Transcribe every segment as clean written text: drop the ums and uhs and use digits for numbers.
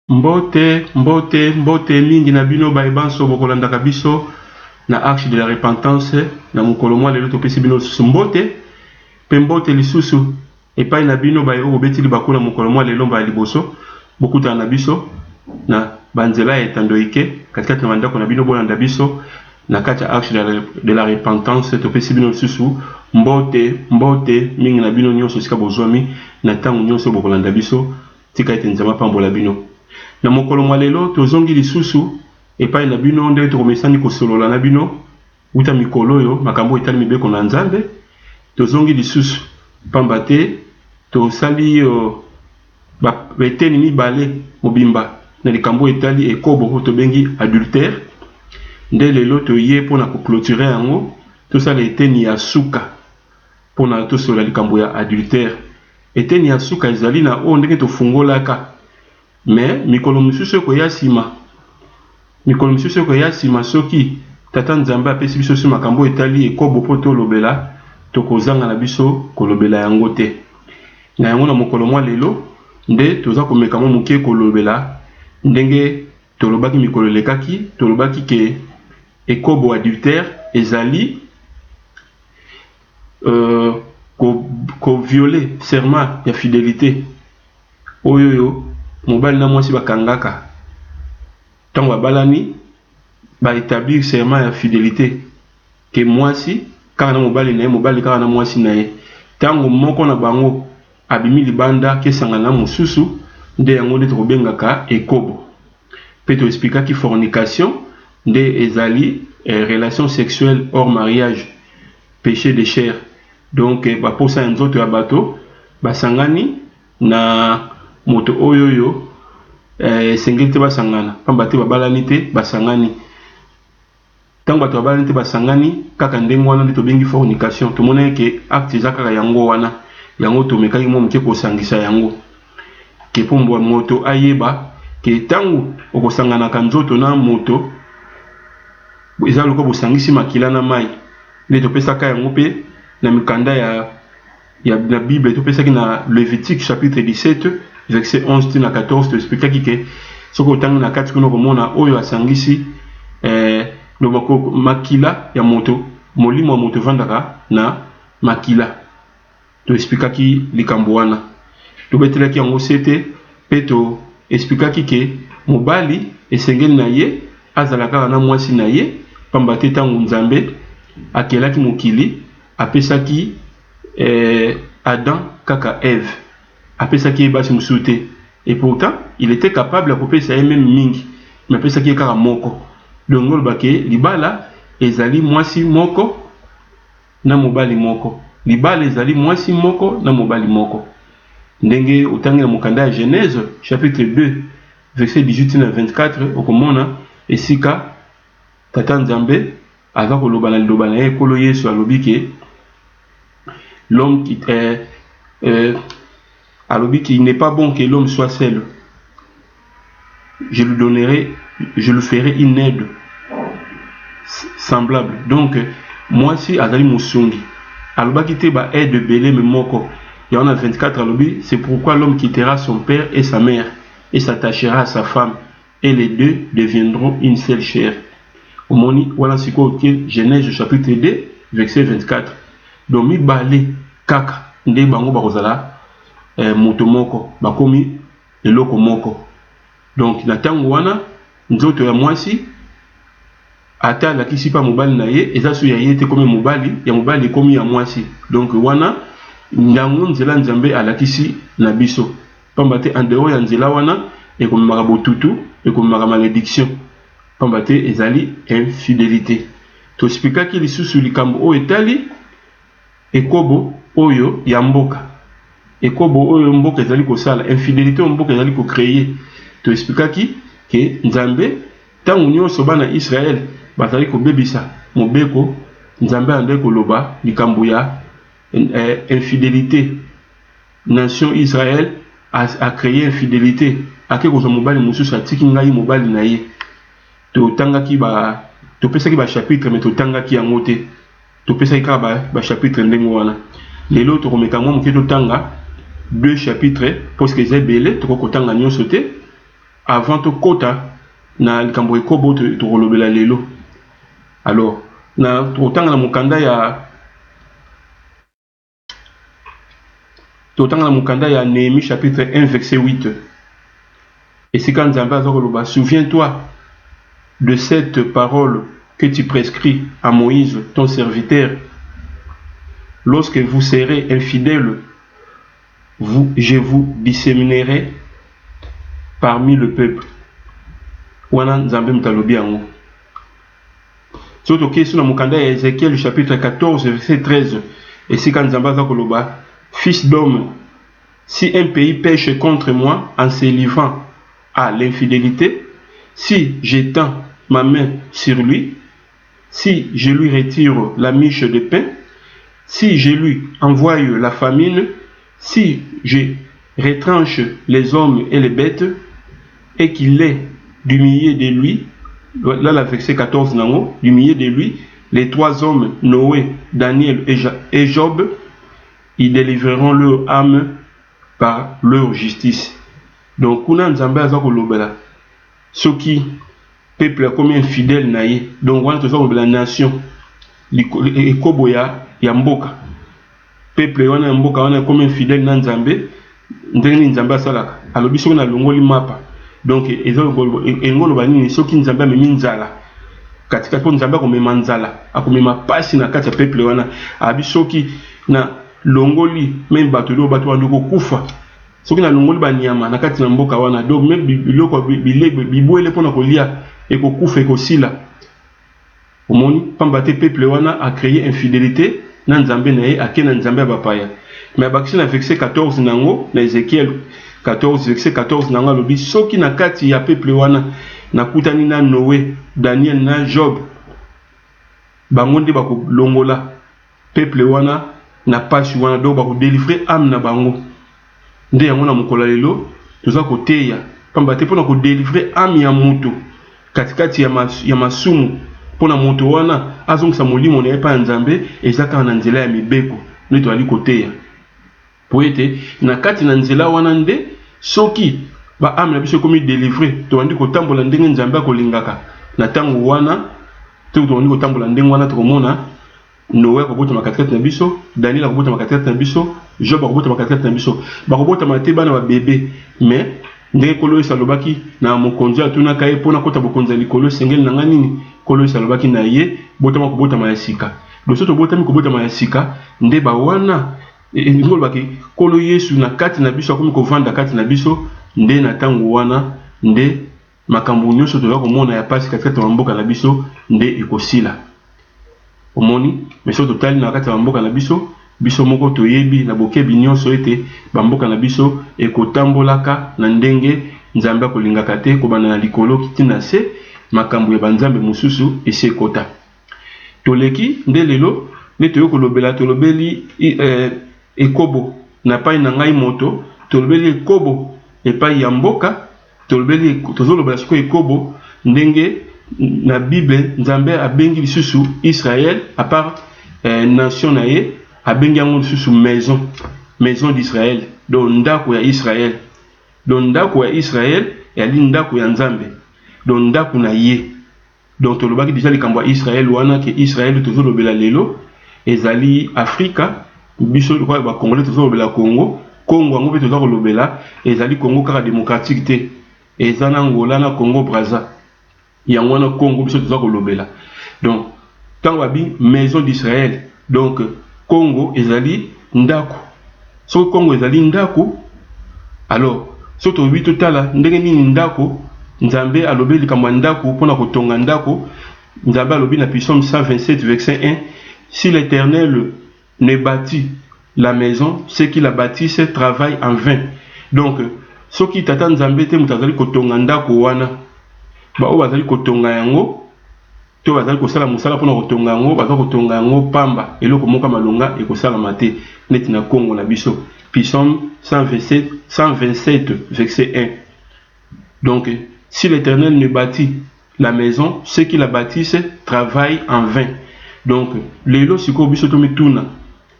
Mbote mingi na bino baibanso bokolandaka biso na arche de la repentance na mokolo mwa lelo topesi bino lisusu mbote pe mbote lisusu epai na bino bayo obetili bakuna mokolo mwa lelo mba liboso bokutana na biso na banzela ya etandoike katikati na bandako na bino bolanda biso na kati ya arche de la repentance topesi bino lisusu mbote mingi na bino nyonso sika bozwami na ntango nyonso bokolanda biso tika ete nzambe apambola bino. Na mokolo mwa lelo tozongi lisusu epai na bino ndenge tokomesani kosolola na bino uta mikolo oyo makambo etali mibeko na nzambe tozongi lisusu pamba te tosali beteni mibale mobimba na likambo etali ekobo tobengi adultère nde lelo toye mpona koclôturer yango tosala eteni ya suka mpona tosolola likambo ya adultère. Eteni ya suka ezali na oyo ndenge tofungolaka mais mikolo misusu ekoya nsima soki tata nzambe apesi biso so makambo etali ekobo mpo tolobela tokozanga na biso kolobela yango te. Na yango na mokolo mwa lelo nde toza komeka mwa moke kolobela ndenge tolobaki mikolo elekaki tolobaki ke ekobo adultère ezali violer serment ya fidélité oyoyo mobali na mwasi bakangaka ntango babalani baétablir serment ya fidélité ke mwasi kaka na mobali na ye mobali kaka na mwasi na ye ntango moko na bango abimi libanda kesangana na mosusu nde yango nde tokobengaka ekobo. Mpe toexplikaki fornication nde ezali relation sexuelle hors mariage, péché de chair. Donc baposa ya nzoto ya bato basangani na moto oyoyo esengeli te basangana pamba te babalani te basangani ntango bato babalani te basangani kaka ndenge wana nde tobengi fornication. Tomonaki ke acte eza kaka yango wana yango tomekaki mwa moke kosangisa yango ke mpo moto ayeba ke ntango okosanganaka nzoto na moto eza lokola bosangisi makila na mai nde topesaka yango mpe na mikanda na Bible topesaki na Lévitique chapitre 17 verset 11 na 14 toexplikaki ke soki otangi na kati kuna komona oyo asangisi lobako makila ya moto molimo ya moto evandaka na makila toexplikaki likambo wana tobetelaki yango sete mpe toexplikaki ke mobali esengeli na ye azala kaka na mwasi na ye pamba te ntango nzambe akelaki mokili apesaki Adam kaka Ève apesaki ye basi mosusu te et pourtant il était capable akopesa ye même mingi mais apesaki ye kaka moko. Donc olobake libala ezali mwasi moko na mobali moko, libala ezali mwasi moko na mobali moko ndenge otangi na mokanda ya Genèse chapitre 2 verset 18 na 24 okomona esika tata nzambe aza koloba na liloba na ye ekolo Yesu alobi ke l'homme qui alobi qu'il n'est pas bon que l'homme soit seul. Je lui ferai une aide semblable. Donc moi si azali musungi alobaki te ba aide belé me moko ya on a 24 alobi c'est pourquoi l'homme quittera son père et sa mère et s'attachera à sa femme et les deux deviendront une seule chair. Omoni voilà ce que Genèse chapitre 2 verset 24. Donc mibale kaka nde bango bakozala moto moko bakomi eloko moko. Donc na tango wana nzoto ya mwasi ata alakisi pa mobali na ye eza so ya ye te komi mobali ya mobali komi ya mwasi. Donc wana ndango nzela nzambe alakisi na biso pamba te en dehors ya nzela wana ekomemaka botutu ekomemaka malédiction pamba te ezali infidélité. Toexplikaki lisusu likambo oyo etali ekobo oyo ya mboka ekobo oyo mboka ezali kosala infidélité oyo mboka ezali kocréer. Toexplikaki ke nzambe ntango nyonso bana Israël bazali kobebisa mobeko nzambe andai koloba likambo ya infidélité. Nation Israël a créé infidélité ake kozwa mobali mosusu atiki ngai mobali na ye topesaki ba chapitre mais totangaki yango te topesaki kaka ba chapitre ndenge wana. Lelo tokomeka mwa moke totanga 2 chapitres parce que eza ebele tokokotanga nyonso te avant to kota na likambo ekobo to kolobela lelo. Alors na totanga na mukanda ya Néhémie chapitre 1 verset 8. Et c'est quand Nzambe azakoloba, souviens-toi de cette parole que tu prescris à Moïse, ton serviteur. Lorsque vous serez infidèles, je vous disséminerai parmi le peuple. Wana Nzambe mtalobi yango. Soto question na mukanda ya Ézéchiel chapitre 14 verset 13. Et c'est quand Nzambe azakoloba, fils d'homme, si un pays pêche contre moi en se livrant à l'infidélité, si j'étends ma main sur lui, si je lui retire la miche de pain, si je lui envoie la famine, si je retranche les hommes et les bêtes, et qu'il est du milieu de lui, là la verset 14 nango, du milieu de lui, les trois hommes, Noé, Daniel et Job, ils délivreront leur âme par leur justice. Donc, kuna Nzambe azako lobela, ceux qui peuple comme infidèle naïe, donc on a toujours la nation, ekobo ya mboka, peuple wana mboka wana comme infidèle na Nzambe, ndenge Nzambe asalaka, alobi soki na longoli mapa, donc engolo banini soki Nzambe amemi nzala, katika po Nzambe akomema nzala, akomema pasi na kati ya peuple wana, abi soki na longoli même bato lo bato wana kokufa, soki na longoli banyama na kati na mboka wana, donc même biloko bibwele pona kolia ekokufa ekosila. Omoni pamba te peuple wana a créé infidélité na Nzambe na ye akena Nzambe bapaya. Mais bakisi na verset 14 nango na Ézéchiel 14 verset 14 nango lobi soki na kati ya peuple wana na kutani na Noé, Daniel na Job, bango nde bakolongola peuple wana na pasi wana, donc bakodélivrer âme na bango. Nde yango na mokolo lelo toza koteya pamba te pona kodélivrer âme ya mutu katikati ya masumu, pona moto wana azongisa molimo na ye pa Nzambe ezaka na nzela ya mibeko nde toali koteya. Po ete na kati na nzela wana nde soki ba âme na biso komi délivrer, toandi kotambola ndenge Nzambe akolingaka na tango wana, te toandi kotambola ndenge wana tokomona Noé akobota makatikati na biso, Daniel akobota makatikati na biso, Job akobota makatikati na biso, bakobota mate bana ba bébé, mais ndenge kolo esalobaki na mokonzi atunaka ye pona kota bokonzi ya likolo sengeli na nini, kolo esalobaki na ye botama kobotama ya sika. Loso tobotami kobotama ya sika nde ba wana ngolobaki kolo Yesu na kati na biso akomi kovanda kati na biso, nde na tango wana nde makambo nyonso toza komona ya pasi katikati ya mboka na biso nde ekosila. Omoni meso totali na kati ya mboka na biso, biso moko toyebi na bokebi nyonso ete bamboka na biso ekotambolaka na ndenge Nzambe akolingaka te, kobana na likolo kiti na se makambo ya banzambe mosusu ese kota. Toleki nde lelo nde toyo kolobela tolobeli ekobo na pai na ngai moto, tolobeli ekobo epai ya mboka, tolobeli tozolobela siko ekobo ndenge na Bible Nzambe abengi lisusu Israël à part nation na ye, abengi yango lisusu maison d'Israël, donc ndako ya Israël, donc ndako ya Israël yali ndako ya Nzambe, donc ndako na ye. Donc tolobaki déjà likambo ya Israël wana ke Israël tozolobela lelo ezali Afrika, biso kwa ba Congolais tozolobela Congo, Congo yango pe tozolobela ezali Congo kaka démocratique te, ezana Angola na Congo Brazza, yango wana Congo biso tozolobela. Donc tant wabi maison d'Israël, donc Congo ezali ndako. So Congo ezali ndako, alors so tobi totala ndenge nini ndako Nzambe alobi likambo ndako pona kotonga ndako. Nzambe alobi na Psaume 127 verset 1, si l'Éternel ne bâtit la maison, ceux qui la bâtissent travaillent en vain. Donc soki tata Nzambe te mutazali kotonga ndako wana, ba o bazali kotonga yango to bazali kosala musala pona kotonga yango, bazali kotonga yango pamba eloko moka malonga ekosala mate neti na Congo na biso. Psaume 127 verset 1. Donc si l'Éternel ne bâtit la maison, ceux qui la bâtissent travaillent en vain. Donc lelo siko biso to mituna,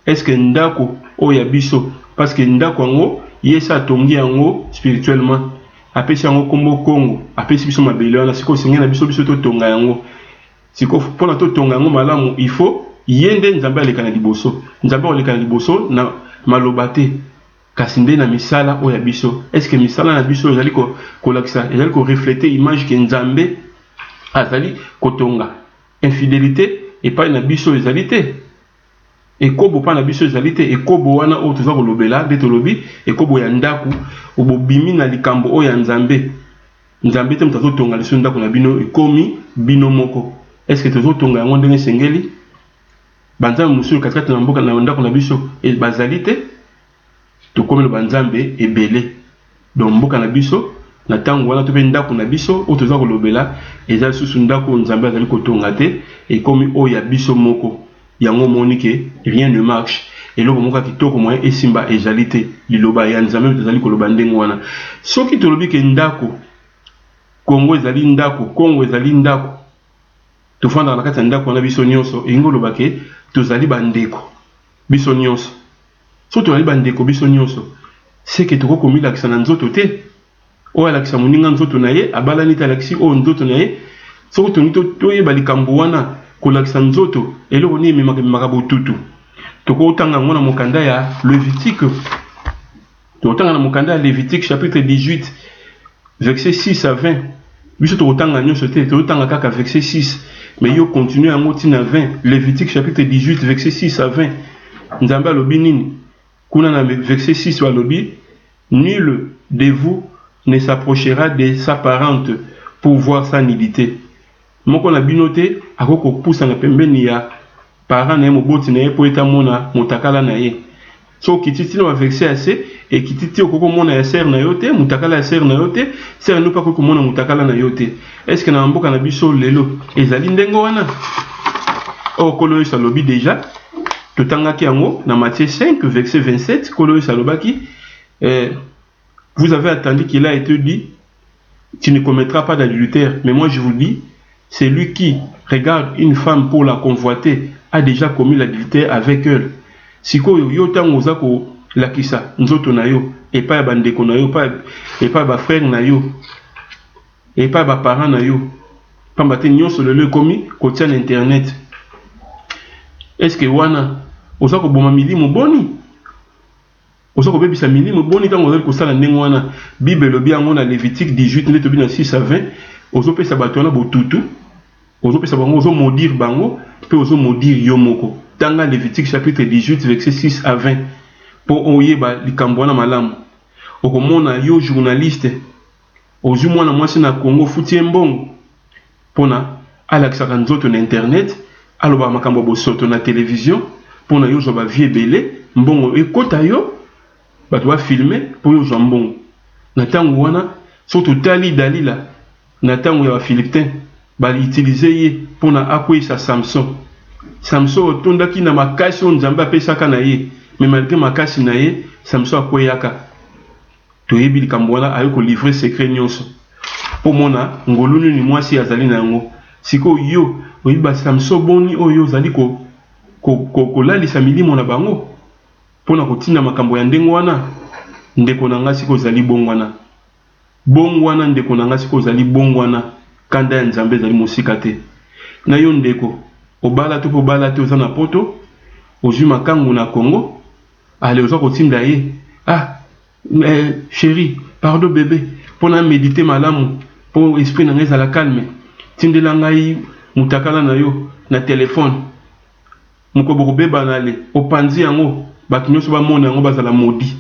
est-ce que ndako o ya biso, parce que ndako yango yesa tongi yango spirituellement, apesi yango kombo Congo apesi biso mabele wana siko sengi na biso to tonga yango siko pona to tonga yango malamu il faut yende nzambe aleka na liboso nzambe aleka na liboso na maloba te kasi nde na misala oya biso est-ce que misala na biso ezali ko lakisa ezali ko refléter image que nzambe azali kotonga infidélité et pas na biso ezali te ekobo pa na biso ezali te ekobo wana o toza kolobela de tolobi ekobo ya ndaku obobimi na likambo o ya nzambe nzambe te mutazo tonga liso ndaku na bino ekomi bino moko est-ce que tozo tonga yango ndenge sengeli banzambe musulu katikati na mboka na ndaku na biso e bazali te tokomi lo banzambe ebele donc mboka na biso na tango wana to pe ndaku na biso o toza kolobela ezali susu ndaku nzambe azali kotonga te ekomi o ya biso moko yango moni ke rien ne marche eloko moko kitoko moyen esimba ezalité liloba ya nzambe ezali koloba ndenge wana soki tolobi ke ndako Congo ezali ndako Congo ezali ndako tofanda na kati ya ndako na biso nyonso engo loba ke tozali bandeko biso nyonso so tozali bandeko biso nyonso c'est que toko komila kisana nzoto te o alakisa moninga nzoto na ye abalani ta alakisi o nzoto na ye so to nito toyeba likambo wana kolakisa nzoto eloko ni memaka botutu toko otanga ngona mokanda ya Lévitique to otanga na mokanda ya Lévitique chapitre 18 verset 6 à 20 biso to otanga nyonso te to otanga kaka verset 6 mais yo continue en moti na 20 Lévitique chapitre 18 verset 6 à 20 nzambe alobi nini kuna na verset 6 alobi nul de vous ne s'approchera de sa parente pour voir sa nudité moko na binote akoko poussa na pembeni ya parent na moboti na ye po eta mona mutakala na ye so kititi na verset assez et kititi okoko mona ya sœur na yote mutakala ya sœur na yote sœur no pa ko mona mutakala na yote est-ce que na mboka na biso lelo ezali ndengo wana o kolo salobi déjà totangaki yango na Matthieu 5 verset 27 kolo salobaki vous avez attendu qu'il a été dit tu ne commettras pas d'adultère mais moi je vous dis celui qui regarde une femme pour la convoiter a déjà commis l'adultère avec elle. Siko yo tango zako lakisa nzoto na yo et pas bandeko na yo et pas ba frère na yo et pas ba parent na yo pambate nyonso le komi kotia na internet. Est-ce que wana ozako boma milimo boni ozako bebisa milimo boni tango ozali kosala ndenge wana Bible lobi yango na Lévitique 18 nde tobi na 6 à 20 ozopesa bato wana botutu ozopesa bango ozo maudire bango pe ozo maudire yo moko tanga Lévitique chapitre 18 verset 6 à 20 pour oyeba likambo wana malamu okomona yo journaliste ozu mwana mwasi na Congo futi mbongo pona alakisaka nzoto na internet aloba makambo bosoto na télévision pona yo zoba vie belé mbongo ekota yo bato ba filmer po yo zo mbongo na tango wana surtout tali dalila na tango ya Philippin bali utiliser ye pona akwisa Samson otondaki na makasi on nzambe apesaka na ye mais malgré makasi na ye Samson akweyaka toyebi likambo wana ayo ko livrer secret nyonso po mona ngolunu ni mwasi azali na yango siko yo oyiba Samson boni oyo zali ko lalisa milimo na bango pona kotinda makambo ya ndengo wana ndeko na nga siko zali bongwana bongwana ndeko na nga siko zali bongwana kanda ya nzambe zali mosika te na yo ndeko obala to po bala te oza na poto ozwi makangu na Congo ale oza kotinda ye chérie pardon bébé pona méditer malamu po esprit na nga ezala calme tindela ngai mutakala na yo na téléphone moko bokobeba na le opanzi yango bato nyonso bamona yango bazala modi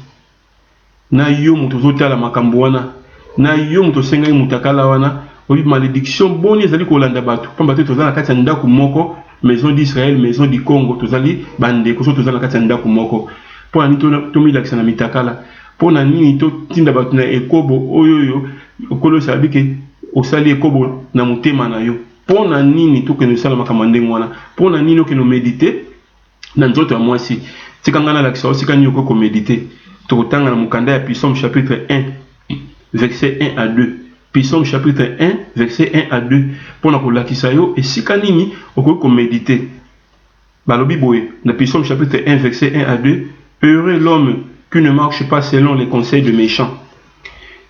na yo moto ozotala makambo wana na yo moto osengai mutakala wana oyi malédiction boni ezali kolanda bato pamba te tozala na kati ya ndako moko maison d'Israël maison du Congo tozali bandeko so tozala na kati ya ndako moko pona nini tomilakisa na mitakala pona nini totinda bato na ekobo oyoyo okolo sabi ke osali ekobo na motema na yo pona nini tokende osala makambo ndenge wana pona nini okende méditer na nzoto ya mwasi tika ngana lakisa osika nini okoko méditer tokotanga na mokanda ya Psaume chapitre 1 verset 1 à 2 Psaume chapitre 1 verset 1 à 2 pona kolakisa yo esika nini okoko méditer balobi boye na Psaume chapitre 1 verset 1 à 2 heureux l'homme qui ne marche pas selon les conseils de méchants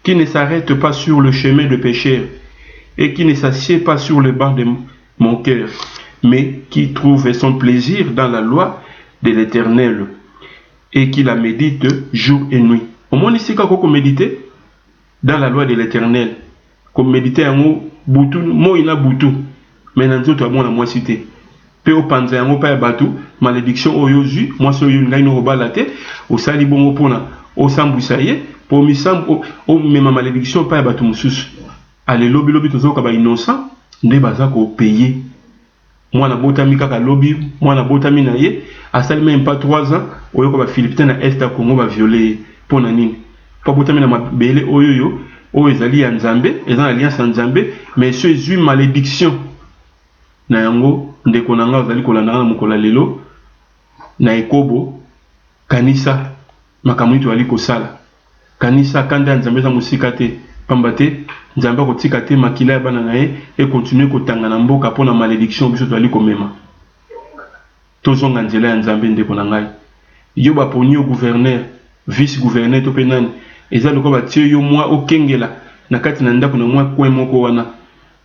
qui ne s'arrête pas sur le chemin de pécheur et qui ne s'assied pas sur le banc de mon cœur, mais qui trouve son plaisir dans la loi de l'Éternel et qui la médite jour et nuit. Au moins ici, quand on médite dans la loi de l'Éternel, comme méditer en haut, boutou, moi il a boutou, mais dans d'autres, moi, moi cité. Peu au panza, moi pas batou, malédiction au yozu, moi so yun gaino robalate, au sali bon opona, au sambusaye, pour mi sam, au même malédiction pas batou moussous. Allez, lobby, tout ça, kaba innocent, ne baza ko payer. Moi, na botami kaka lobby, moi, na botami na ye, à ça même pas 3 ans, au yoko ba Philippines na Est à Congo va violer, pour nanine. Pas botami na ma bele, oyoyo, o ezali ya Nzambe, ezan alliance en Nzambe, mais ce est une malédiction. Na yango, ndeko nanga ozali kolanda na mukola lelo, na ekobo, kanisa, makambo to ali kosala. Kanisa kanda Nzambe za musika te, pambate, Nzambe kotika te makila ya bana na ye, et continuer kotanga na mboka pona malédiction biso to ali komema. Tozonga nzela ya Nzambe ndeko na ngai. Yo ba poni au gouverneur, vice-gouverneur to penani, eza loko ba tie yo mwa okengela na kati na ndako na mwa kwe moko wana.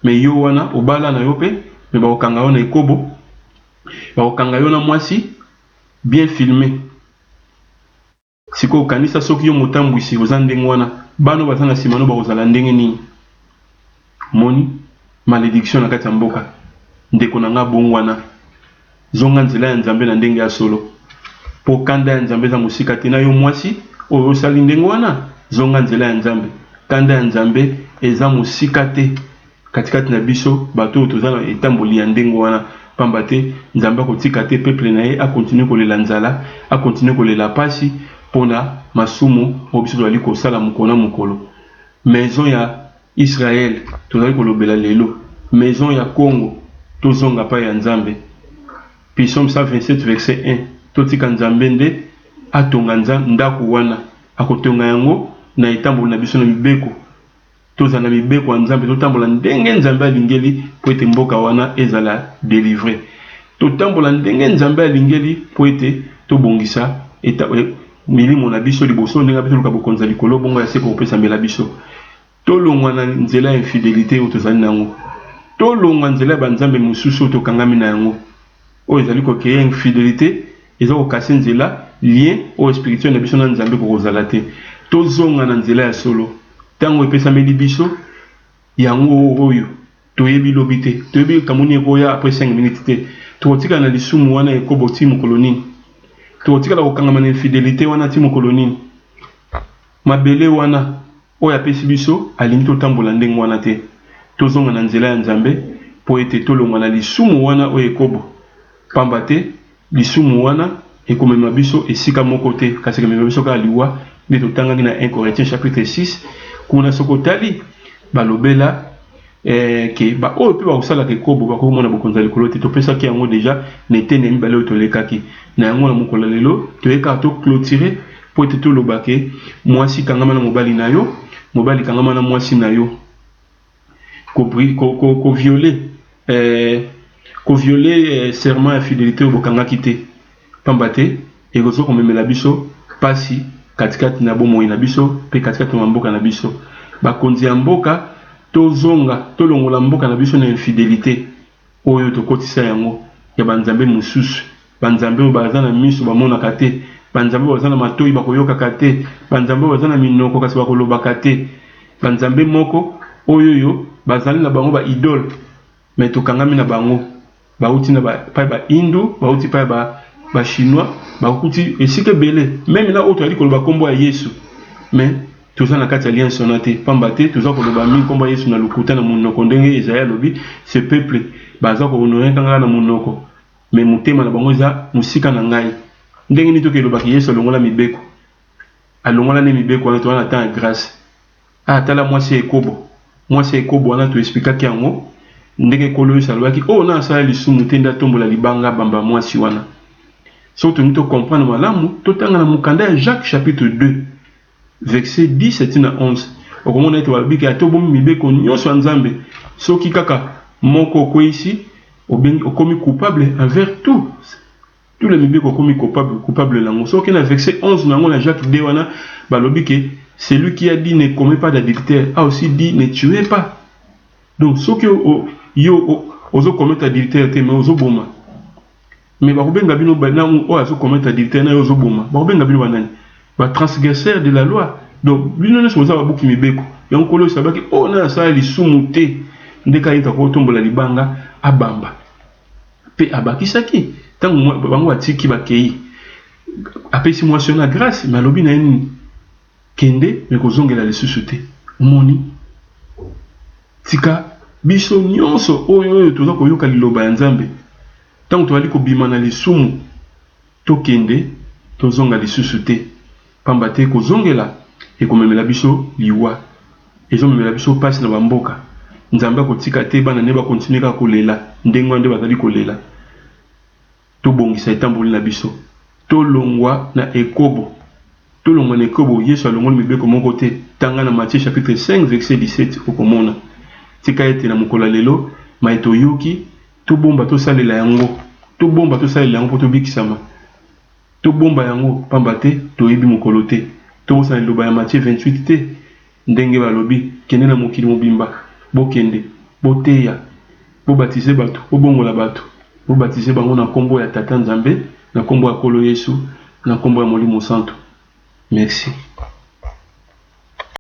Me yo wana obala na yo pe, me ba okanga wana ekobo. Ba okanga yo na mwasi bien filmé. Siko kanisa soki yo motambwisi ozandenge wana, bano bazana simano ba ozala ndenge nini. Moni malédiction na kati ya mboka. Ndeko na nga bongo wana. Zonga nzela ya Nzambe na ndenge ya solo. Po kanda ya Nzambe za musika te na yo mwasi oyo sali ndenge wana, zonga nzela ya Nzambe. Kanda ya Nzambe eza musika te katikati na biso bato tozana etamboli ya ndenge wana, pamba te Nzambe akotika te peuple na ye a continuer kolela nzala, a continuer kolela pasi pona masumu o biso tozali kosala mokolo na mokolo. Maison ya Israël tozali kolobela lelo, maison ya Congo tozonga pa ya Nzambe. Psaume 127 verset 1, totika Nzambe nde atonga ndako wana, akotonga yango na etamboli na biso na mibeko. Tozana mibeko ya Nzambe, totambola ndenge Nzambe alingeli po ete mboka wana ezala délivré. Totambola ndenge Nzambe alingeli po ete tobongisa milimo na biso liboso ndenge biso luka bokonza likolo bongo ya seko kopesa mbela biso. Tolongwa na nzela ya infidélité oyo tozali nango. Tolongwa nzela ya banzambe mosusu oyo tokangami na yango. Oyo ezali kokeye infidélité, eza kokase nzela lien oyo spirituel na biso na Nzambe kokozala te. Tozonga na nzela ya solo. Tango epesameli biso yango oyo toyebi lobi te, toyebi kamoni ekoya après 5 minutes te, tokotika na lisumu wana ekobo ti mokolo nini, tokotika la kokangama na infidélité wana ti mokolo nini, mabele wana oyo apesi biso alingi totambola ndenge wana te. Tozonga na nzela ya Nzambe po ete tolongwa na lisumu wana oyo ekobo, pamba te lisumu wana ekomema biso esika moko te, kasi ekomema biso kaka liwa nde totangaki na 1 Corinthiens chapitre 6. Kuna sokotali balobela ke ba oyo pe ba usala ke kobo ba ko mona bokonza likolo te, topesa ki yango déjà netene mibale oyo tolekaki na yango na mokolo lelo toyeka to clôturer po ete toloba ke mwasi kangama na mobali na yo, mobali kangama na mwasi na yo, ko violer serment ya fidélité oyo bokangaki te, pamba te ekozo komemela biso pasi katikati na bomoi na biso pe katikati na mboka na biso. Bakonzi ya mboka tozonga tolongola mboka na biso na infidélité oyo tokotisa yango ya banzambe mosusu, banzambe oyo baza na miso bamonaka te, banzambe oyo baza na matoi bakoyokaka te, banzambe oyo baza na minoko kasi bakolobaka te, banzambe moko oyo bazali na bango ba idole mais tokangami na bango, bauti na pa ba hindu, bauti pa ba chinois, bakuti esike belé même na autre ali koloba kombo ya Yesu, mais toza na kati alliance na te, pamba te toza koloba mi kombo ya Yesu na lokuta na monoko ndenge Isaïe lobi ce peuple baza ko honorer kanga na monoko mais motema na bango eza musika na ngai. Ndenge ni to ke lobaki Yesu longola mibeko, alongola ne mibeko na to na temps grâce tala mwasi ekobo wana to expliquer ki yango ndenge kolo salwaki o na sala lisumu te nda tombola libanga bamba mwasi wana. Surtout nous comprendre malamu totanga na mukanda ya Jacques chapitre 2 verset 10 à 11. Okomona ete wabiki atobomi mibeko nyonso ya Nzambe soki kaka moko ko ici okomi coupable envers tous les mibeko okomi coupable nango. Soki na verset 11 nango na Jacques 2 wana balobi ke celui qui a dit ne commets pas d'adultère a aussi dit ne tuez pas. Donc, ce que ozo commettre adultère, mais ozo boma. Mais barubenga bino banam o azo commettre adultère na ozo boma. Barubenga bino banani. Ba transgresseur de la loi. Donc, bino ne sont pas beaucoup mibeko. Et on kolo sabaki o na sa li sumuté. Ndeka ita ko tombola libanga abamba. Pe abakisaki. Tango bango atiki bakei. Apesi moi sur la grâce, mais alobi na ni kende mais kozongela le susute. Moni. Tika biso nyonso oyo toza koyoka liloba ya Nzambe. Tango toali kobima na lisumu tokende tozonga lisusu te. Pamba te kozongela ekomemela biso liwa. Ezomemela biso pasi na bamboka. Nzambe akotika te bana ne ba continuer ka kolela ndenge nde bazali kolela. Tobongisa etamboli na biso. Tolongwa na ekobo. Tolongwa na ekobo Yesu alongoli mibeko moko te. Tanga na Matthieu chapitre 5 verset 17 okomona. Tika ete na mokola lelo maito yoki to bomba to salela yango to bomba to salela yango to bikisama to bomba yango pamba te to yebi mokolo te to sa loba ya Matthieu 28 te ndenge balobi kende na mokili mobimba bokende boteya bo baptiser bato bo bongola bato bo baptiser bango na kombo ya Tata Nzambe na kombo ya Kolo Yesu na kombo ya Molimo Santo. Merci.